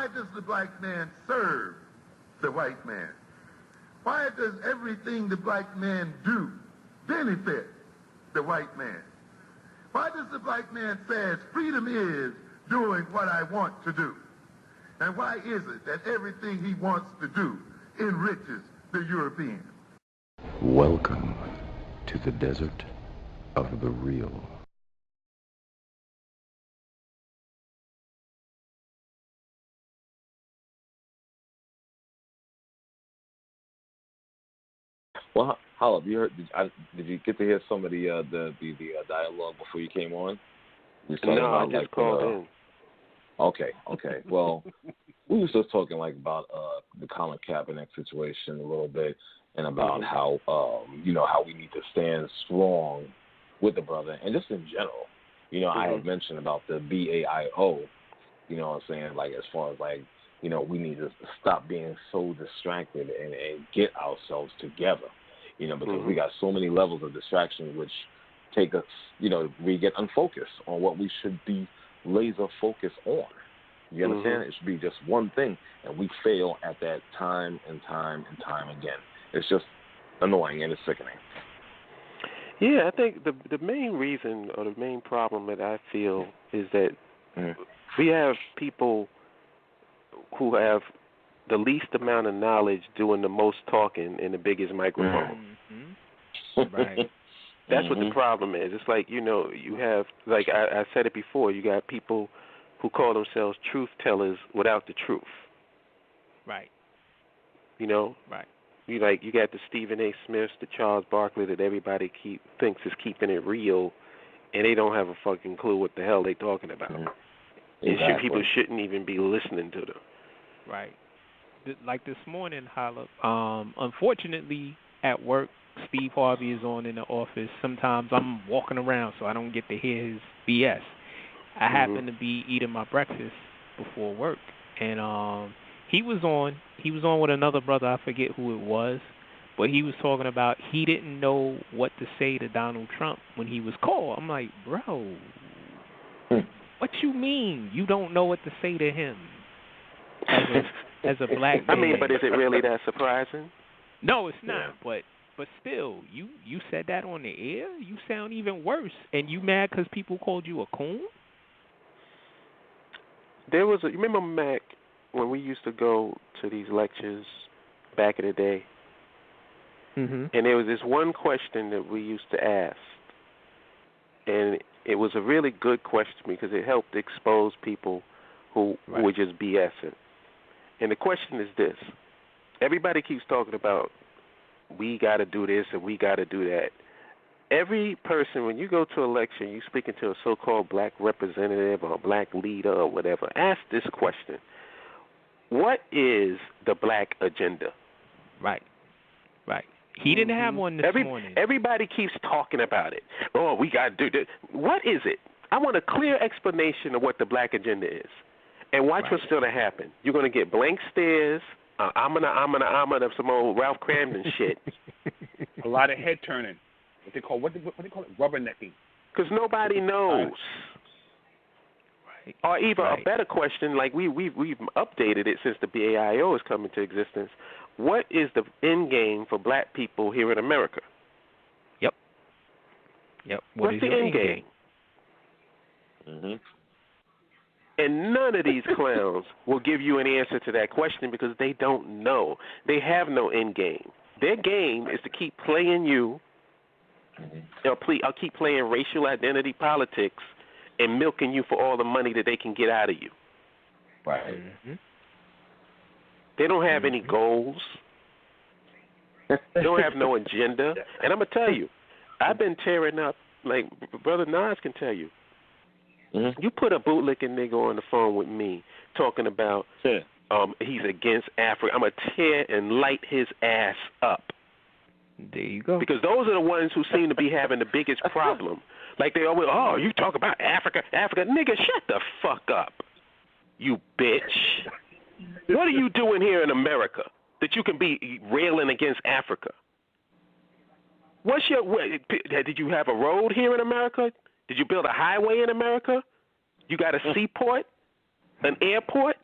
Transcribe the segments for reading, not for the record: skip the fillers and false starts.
Why does the black man serve the white man? Why does everything the black man do benefit the white man? Why does the black man say freedom is doing what I want to do? And why is it that everything he wants to do enriches the European? Welcome to the desert of the real. Well, Holip, did you get to hear some of the dialogue before you came on? No, I just called in. Okay. Well, we were just talking about the Colin Kaepernick situation a little bit, and about how how we need to stand strong with the brother, and just in general. I had mentioned about the BAIO. You know what I'm saying? As far as we need to stop being so distracted and get ourselves together. Because we got so many levels of distraction which take us, we get unfocused on what we should be laser focused on. You understand? It should be just one thing, and we fail at that time and time and time again. It's just annoying and it's sickening. Yeah, I think the main reason or the main problem that I feel is that we have people who have the least amount of knowledge doing the most talking in the biggest microphone. Right. That's what the problem is. It's you have, I said it before, you got people who call themselves truth tellers without the truth. Right. Right. You got the Stephen A. Smiths, the Charles Barkley that everybody thinks is keeping it real, and they don't have a fucking clue what the hell they talking about. Exactly. People shouldn't even be listening to them. Right. Like this morning, Holip, unfortunately at work, Steve Harvey is on in the office. Sometimes I'm walking around, so I don't get to hear his BS. I happen to be eating my breakfast before work, and he was on with another brother. I forget who it was, but he was talking about he didn't know what to say to Donald Trump when he was called. I'm like, bro, what you mean you don't know what to say to him as a black man? I mean, but is it really that surprising? No, it's not. But still, you said that on the air. You sound even worse, and you mad because people called you a coon? You remember, Mac, when we used to go to these lectures back in the day, and there was this one question that we used to ask, and it was a really good question because it helped expose people who were just BSing. And the question is this. Everybody keeps talking about we got to do this and we got to do that. Every person, when you go to an election, you speaking to a so-called black representative or a black leader or whatever, ask this question. What is the black agenda? Right. He didn't have one this morning. Everybody keeps talking about it. Oh, we got to do this. What is it? I want a clear explanation of what the black agenda is. And watch what's going to happen. You're going to get blank stares. I'm gonna some old Ralph Cramden shit. A lot of head turning. What they call it? Rubbernecking. Because nobody knows. Right. Or even a better question, we've updated it since the BAIO has come into existence. What is the end game for black people here in America? Yep. What's the end game? And none of these clowns will give you an answer to that question because they don't know. They have no end game. Their game is to keep playing you. I'll keep playing racial identity politics and milking you for all the money that they can get out of you. Right. They don't have any goals. They don't have no agenda. And I'm going to tell you, I've been tearing up, like Brother Nas can tell you. You put a bootlicking nigga on the phone with me talking about he's against Africa. I'm going to tear and light his ass up. There you go. Because those are the ones who seem to be having the biggest problem. Like they always, you talk about Africa. Nigga, shut the fuck up, you bitch. What are you doing here in America that you can be railing against Africa? Did you have a road here in America? Did you build a highway in America? You got a seaport, an airport?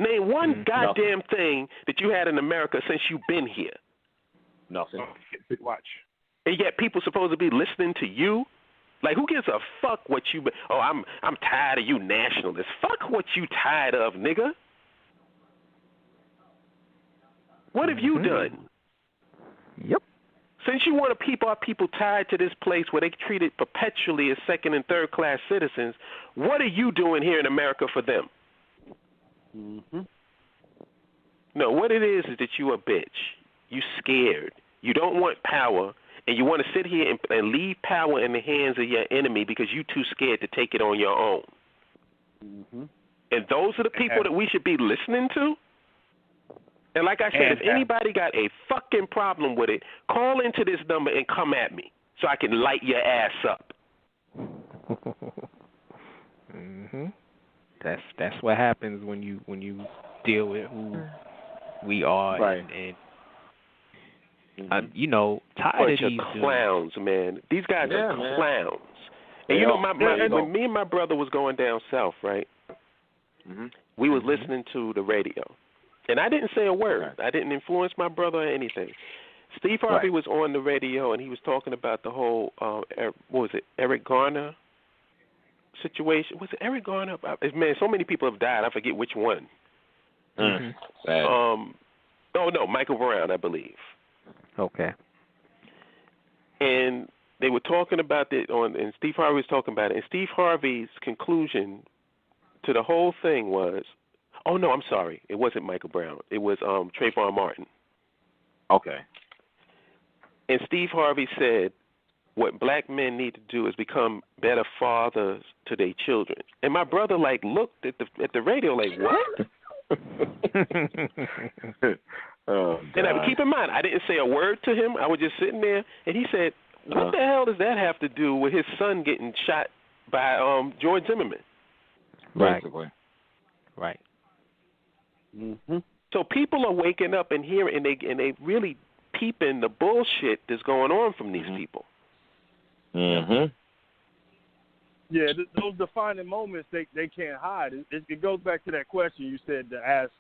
Name one goddamn thing that you had in America since you've been here. Nothing. Watch. And yet people supposed to be listening to you? Like, who gives a fuck what you... I'm tired of you nationalists. Fuck what you tired of, nigga. What have you done? Yep. Since you want to keep our people tied to this place where they treated perpetually as second and third class citizens, what are you doing here in America for them? No, what it is that you a bitch. You scared. You don't want power, and you want to sit here and leave power in the hands of your enemy because you too scared to take it on your own. And those are the people that we should be listening to? And like I said, if anybody got a fucking problem with it, call into this number and come at me so I can light your ass up. That's what happens when you deal with who we are, right. and you know, tired of these clowns, man. These guys are clowns. And you you know, when me and my brother was going down south, right? We was listening to the radio. And I didn't say a word. Right. I didn't influence my brother or anything. Steve Harvey was on the radio, and he was talking about the whole, what was it, Eric Garner situation? Was it Eric Garner? Man, so many people have died. I forget which one. Oh, no, Michael Brown, I believe. Okay. And they were talking about it and Steve Harvey was talking about it. And Steve Harvey's conclusion to the whole thing was, oh, no, I'm sorry. It wasn't Michael Brown. It was Trayvon Martin. Okay. And Steve Harvey said what black men need to do is become better fathers to their children. And my brother, looked at the radio like, what? And keep in mind, I didn't say a word to him. I was just sitting there, and he said, what the hell does that have to do with his son getting shot by George Zimmerman? Basically. Right. So people are waking up and hearing, and they really peeping the bullshit that's going on from these people. Yeah, those defining moments they can't hide. It goes back to that question you said to ask,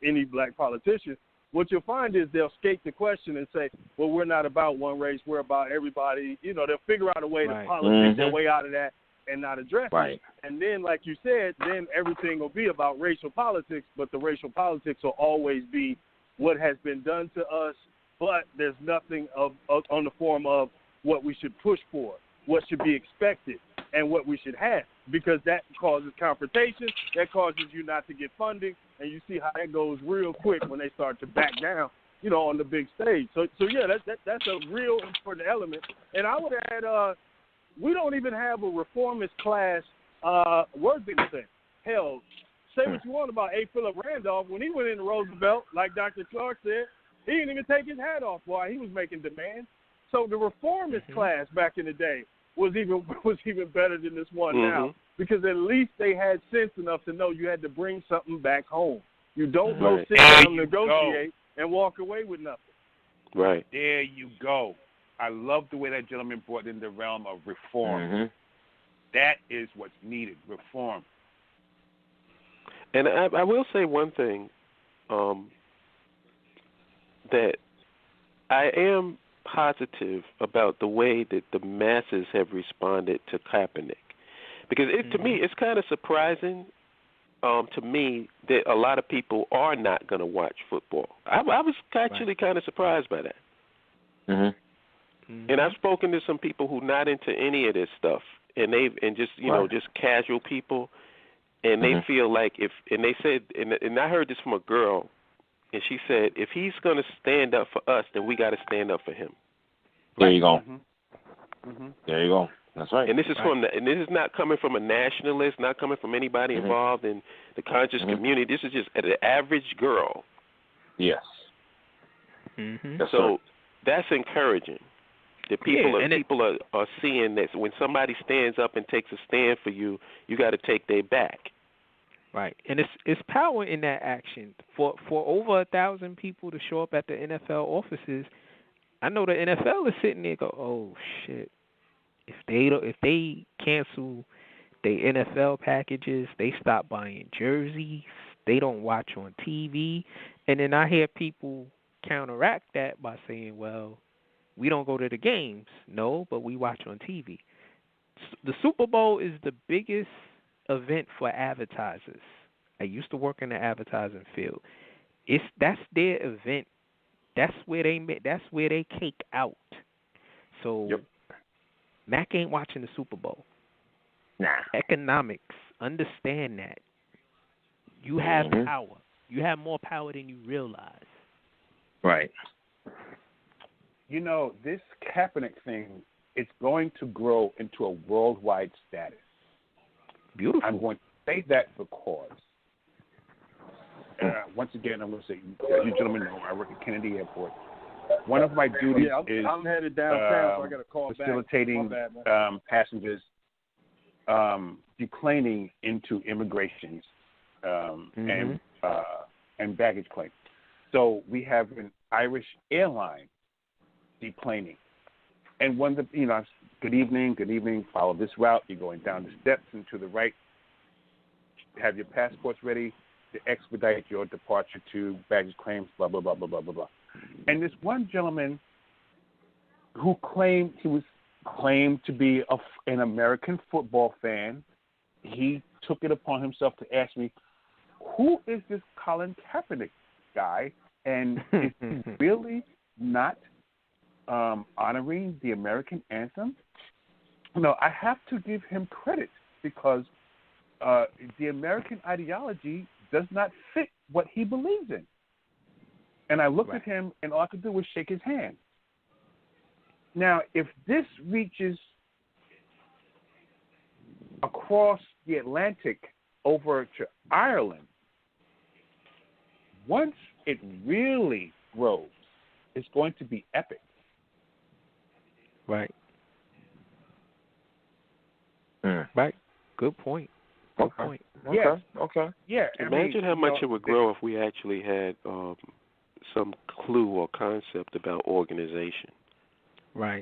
any black politician. What you'll find is they'll skate the question and say, well, we're not about one race, we're about everybody. They'll figure out a way to politic their way out of that and not address it. And then, like you said, then everything will be about racial politics, but the racial politics will always be what has been done to us, but there's nothing on the form of what we should push for, what should be expected, and what we should have, because that causes confrontation, that causes you not to get funding, and you see how that goes real quick when they start to back down, on the big stage. So yeah, that's a real important element. And I would add, we don't even have a reformist class worth anything. Hell, say what you want about A. Philip Randolph. When he went into Roosevelt, like Dr. Clark said, he didn't even take his hat off while he was making demands. So the reformist class back in the day was even better than this one now, because at least they had sense enough to know you had to bring something back home. You don't go sit down, negotiate, and walk away with nothing. Right. There you go. I love the way that gentleman brought in the realm of reform. That is what's needed, reform. And I will say one thing, that I am positive about the way that the masses have responded to Kaepernick. Because to me, it's kind of surprising to me that a lot of people are not going to watch football. I was actually kind of surprised by that. And I've spoken to some people who not into any of this stuff, and just casual people, and they feel like they said, and I heard this from a girl, and she said, if he's going to stand up for us, then we got to stand up for him. There you go. There you go. That's right. And this is and this is not coming from a nationalist, not coming from anybody involved in the conscious community. This is just an average girl. Yes. So that's encouraging. The people are seeing that when somebody stands up and takes a stand for you, you got to take their back. Right, and it's power in that action. For over 1,000 people to show up at the NFL offices, I know the NFL is sitting there and go, oh shit. If they cancel their NFL packages, they stop buying jerseys, they don't watch on TV. And then I hear people counteract that by saying, well, we don't go to the games. No, but we watch on TV. The Super Bowl is the biggest event for advertisers. I used to work in the advertising field. That's their event. That's where they cake out. So Mac ain't watching the Super Bowl. Nah. Economics, understand that. You have power. You have more power than you realize. Right. You know, this Kaepernick thing is going to grow into a worldwide status. Beautiful. I'm going to say that because, once again, I'm going to say, you gentlemen know, I work at Kennedy Airport. One of my duties is I'm headed downtown, so I got to call facilitating passengers deplaning into immigrations and baggage claims. So we have an Irish airline deplaning. And one of the, good evening, follow this route. You're going down the steps and to the right. Have your passports ready to expedite your departure to baggage claims, blah, blah, blah, blah, blah, blah, blah. And this one gentleman who claimed to be an American football fan, he took it upon himself to ask me, who is this Colin Kaepernick guy? And is he really not honoring the American anthem? No, I have to give him credit because the American ideology does not fit what he believes in. And I looked at him, and all I could do was shake his hand. Now, if this reaches across the Atlantic over to Ireland, once it really grows, it's going to be epic. Right. Right. Good point. Good point. Yeah. Okay. Yeah. Imagine how much it would grow if we actually had some clue or concept about organization. Right.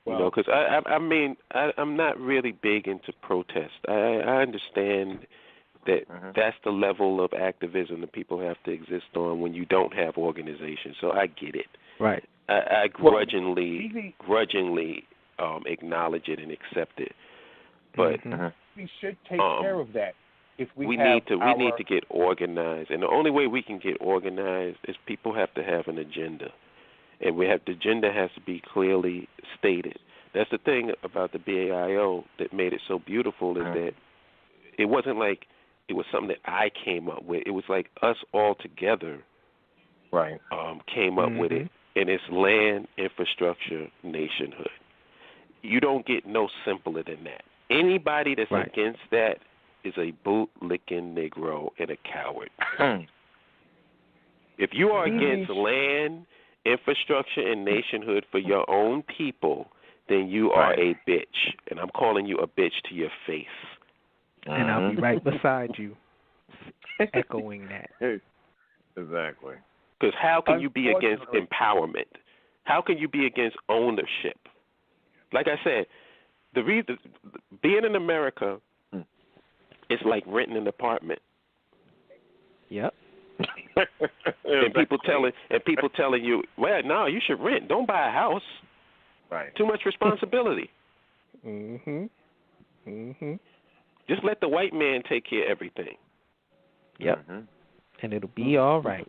Because I'm not really big into protest. I understand that that's the level of activism that people have to exist on when you don't have organization. So I get it. Right. I grudgingly acknowledge it and accept it. But we should take care of that. If we need to get organized, and the only way we can get organized is people have to have an agenda, and the agenda has to be clearly stated. That's the thing about the BAIO that made it so beautiful is that it wasn't like it was something that I came up with. It was like us all together, came up with it, and it's land, infrastructure, nationhood. You don't get no simpler than that. Anybody that's against that is a boot-licking Negro and a coward. If you are against land, infrastructure, and nationhood for your own people, then you are a bitch. And I'm calling you a bitch to your face. And I'll be right beside you, echoing that. Exactly. Because how can you be against empowerment? How can you be against ownership? Like I said, being in America, it's like renting an apartment. Yep. and people telling you, well, no, you should rent. Don't buy a house. Right. Too much responsibility. Just let the white man take care of everything. Yep. And it'll be all right.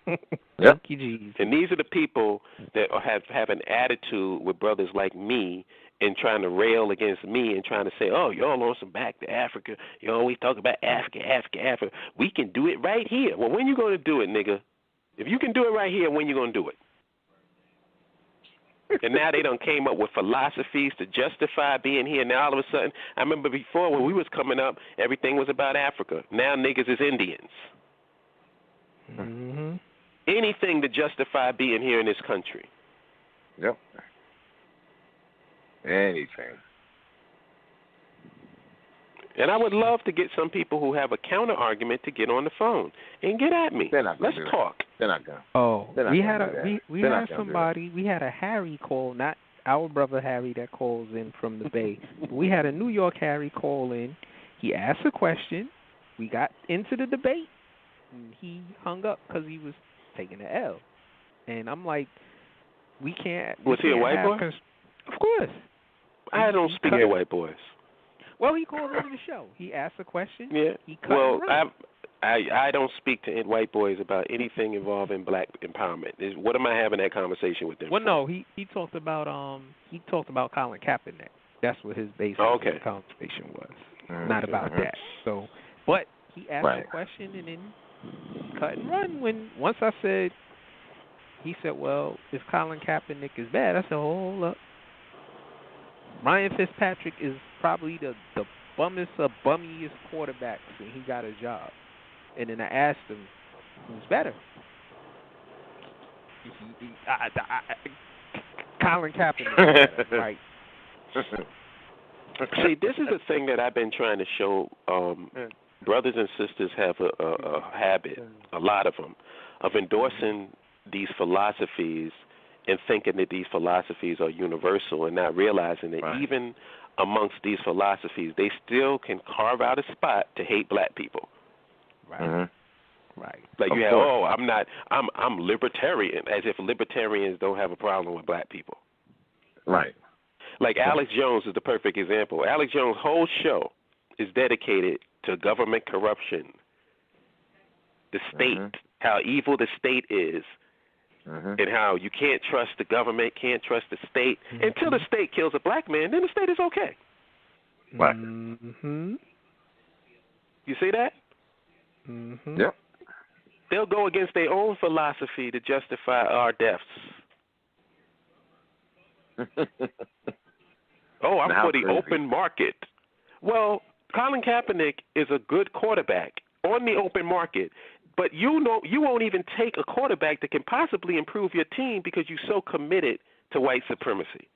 Thank you, Jesus. And these are the people that have an attitude with brothers like me and trying to rail against me and trying to say, oh, y'all on some back to Africa. You always talk about Africa. We can do it right here. Well, when you going to do it, nigga? If you can do it right here, when you going to do it? And now they done came up with philosophies to justify being here. Now all of a sudden, I remember before when we was coming up, everything was about Africa. Now niggas is Indians. Anything to justify being here in this country. Yep. Anything. And I would love to get some people who have a counter argument to get on the phone and get at me. Let's talk. They're not going. Oh, we had somebody. We had a Harry call, not our brother Harry that calls in from the Bay. We had a New York Harry call in. He asked a question. We got into the debate. and he hung up because he was taking the L. And I'm like, we can't. Was he a white boy? Of course. I don't speak to white boys. Well, he called on the show. He asked a question. Yeah. He cut and run. I don't speak to white boys about anything involving black empowerment. What am I having that conversation with them? Well, for? no, he talked about Colin Kaepernick. That's what his basic conversation was. Not about that. So, but he asked a question and then cut and run. Once I said, he said, well, if Colin Kaepernick is bad, I said, hold up. Ryan Fitzpatrick is probably the bummiest of bummiest quarterbacks, and he got a job. And then I asked him, who's better? Colin Kaepernick is better, right? See, this is a thing that I've been trying to show. Brothers and sisters have a habit, a lot of them, of endorsing these philosophies and thinking that these philosophies are universal and not realizing that even amongst these philosophies, they still can carve out a spot to hate black people. Right. Right. Like you have, I'm libertarian, as if libertarians don't have a problem with black people. Right. Like Alex Jones is the perfect example. Alex Jones' whole show is dedicated to government corruption, the state, how evil the state is, and how you can't trust the government, can't trust the state. Until the state kills a black man, then the state is okay. Right. You see that? Yep. They'll go against their own philosophy to justify our deaths. I'm for the open market. Well, Colin Kaepernick is a good quarterback on the open market, but you won't even take a quarterback that can possibly improve your team because you're so committed to white supremacy.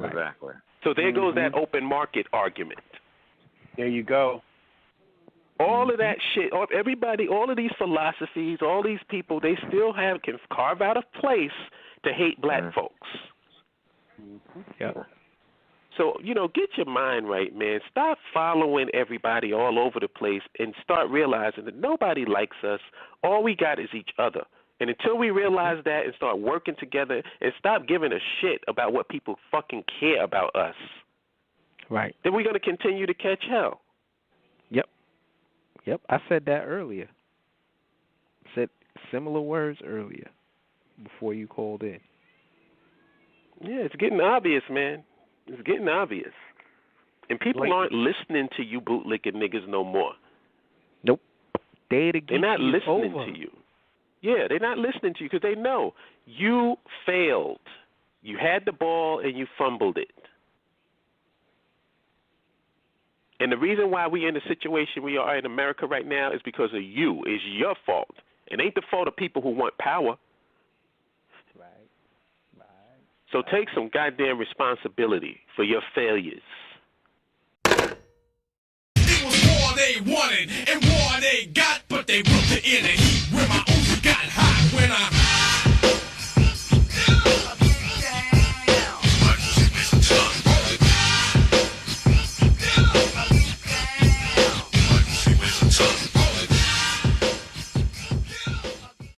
Exactly. So there goes that open market argument. There you go. All of that shit, everybody, all of these philosophies, all these people, they still can carve out a place to hate black folks. Yeah. So, get your mind right, man. Stop following everybody all over the place and start realizing that nobody likes us. All we got is each other. And until we realize that and start working together and stop giving a shit about what people fucking care about us, right, then we're going to continue to catch hell. Yep, I said that earlier. Said similar words earlier before you called in. Yeah, it's getting obvious, man. It's getting obvious. And people aren't listening to you bootlicking niggas no more. Nope. They're not listening to you. Yeah, they're not listening to you because they know you failed. You had the ball and you fumbled it. And the reason why we're in the situation we are in America right now is because of you. It's your fault. It ain't the fault of people who want power. Right. So take some goddamn responsibility for your failures. It was war they wanted and war they got, but they were the inner heat where my Uzi got hot when I